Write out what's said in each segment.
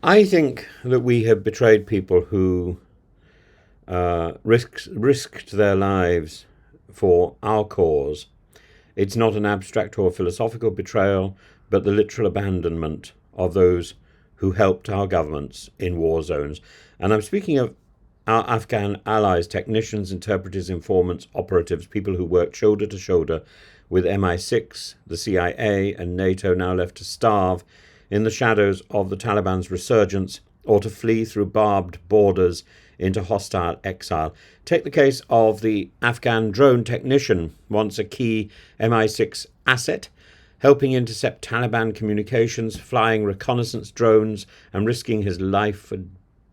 I think that we have betrayed people who risked their lives for our cause. It's not an abstract or philosophical betrayal, but the literal abandonment of those who helped our governments in war zones. And I'm speaking of our Afghan allies, technicians, interpreters, informants, operatives, people who worked shoulder to shoulder with MI6, the CIA, and NATO, now left to starve in the shadows of the Taliban's resurgence or to flee through barbed borders into hostile exile. Take the case of the Afghan drone technician, once a key MI6 asset, helping intercept Taliban communications, flying reconnaissance drones, and risking his life for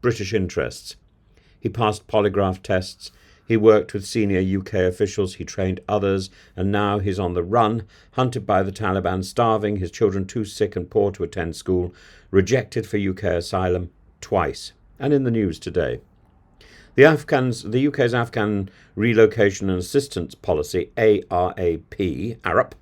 British interests. He passed polygraph tests. He worked with senior UK officials. He trained others. And now he's on the run, hunted by the Taliban, starving, his children too sick and poor to attend school, rejected for UK asylum twice, and in the news today. The UK's Afghan Relocation and Assistance Policy, ARAP,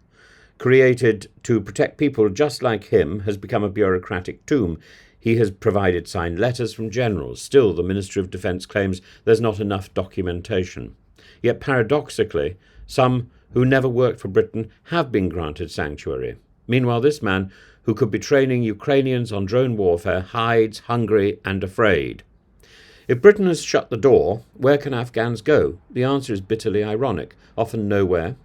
created to protect people just like him, has become a bureaucratic tomb. He has provided signed letters from generals. Still, the Ministry of Defence claims there's not enough documentation. Yet, paradoxically, some who never worked for Britain have been granted sanctuary. Meanwhile, this man, who could be training Ukrainians on drone warfare, hides, hungry and afraid. If Britain has shut the door, where can Afghans go? The answer is bitterly ironic, often nowhere.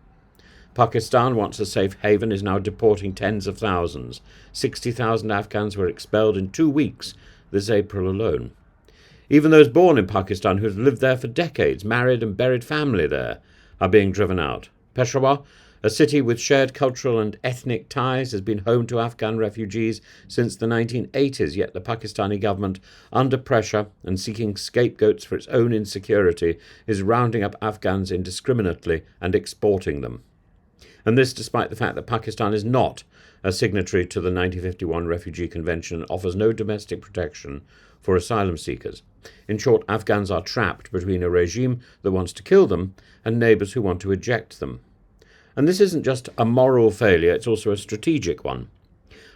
Pakistan, once a safe haven, is now deporting tens of thousands. 60,000 Afghans were expelled in 2 weeks this April alone. Even those born in Pakistan who have lived there for decades, married and buried family there, are being driven out. Peshawar, a city with shared cultural and ethnic ties, has been home to Afghan refugees since the 1980s, yet the Pakistani government, under pressure and seeking scapegoats for its own insecurity, is rounding up Afghans indiscriminately and exporting them. And this despite the fact that Pakistan is not a signatory to the 1951 Refugee Convention and offers no domestic protection for asylum seekers. In short, Afghans are trapped between a regime that wants to kill them and neighbours who want to eject them. And this isn't just a moral failure, it's also a strategic one.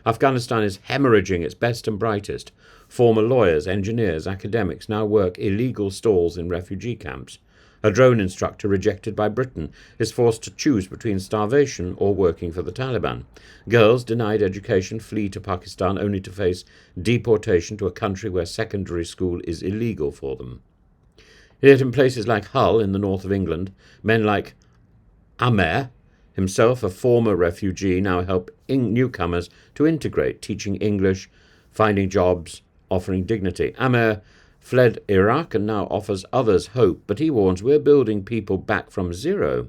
Afghanistan is hemorrhaging its best and brightest. Former lawyers, engineers, academics now work illegal stalls in refugee camps. A drone instructor rejected by Britain is forced to choose between starvation or working for the Taliban. Girls denied education flee to Pakistan only to face deportation to a country where secondary school is illegal for them. Yet in places like Hull in the north of England, men like Amer, himself a former refugee, now help newcomers to integrate, teaching English, finding jobs, offering dignity. Amer fled Iraq and now offers others hope, but he warns we're building people back from zero.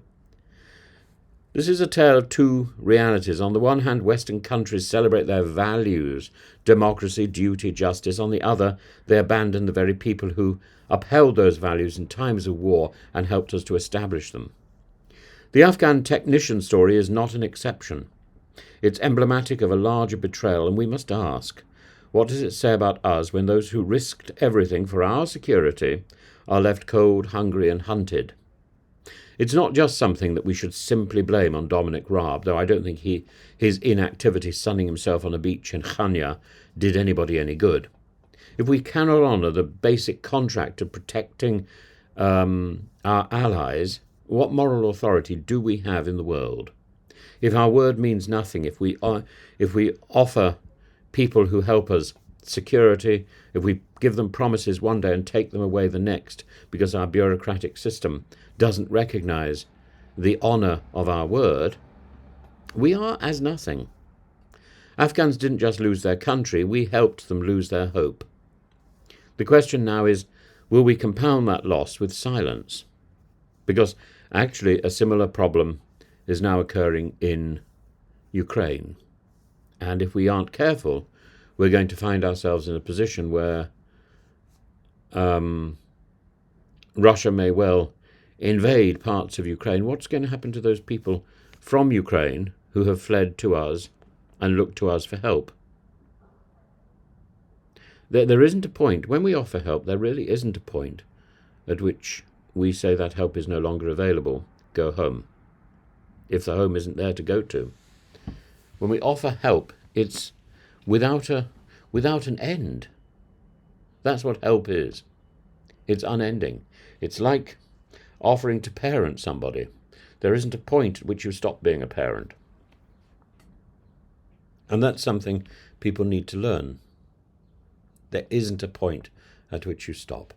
This is a tale of two realities. On the one hand, Western countries celebrate their values, democracy, duty, justice. On the other, they abandon the very people who upheld those values in times of war and helped us to establish them. The Afghan technician story is not an exception. It's emblematic of a larger betrayal, and we must ask, what does it say about us when those who risked everything for our security are left cold, hungry, and hunted? It's not just something that we should simply blame on Dominic Raab, though I don't think his inactivity sunning himself on a beach in Chania did anybody any good. If we cannot honour the basic contract of protecting our allies, what moral authority do we have in the world? If our word means nothing, if we offer people who help us security, if we give them promises one day and take them away the next because our bureaucratic system doesn't recognise the honour of our word, we are as nothing. Afghans didn't just lose their country, we helped them lose their hope. The question now is, will we compound that loss with silence? Because actually a similar problem is now occurring in Ukraine. And if we aren't careful, we're going to find ourselves in a position where Russia may well invade parts of Ukraine. What's going to happen to those people from Ukraine who have fled to us and looked to us for help? There isn't a point, when we offer help, there really isn't a point at which we say that help is no longer available, go home, if the home isn't there to go to. When we offer help, it's without an end. That's what help is. It's unending. It's like offering to parent somebody. There isn't a point at which you stop being a parent. And that's something people need to learn. There isn't a point at which you stop.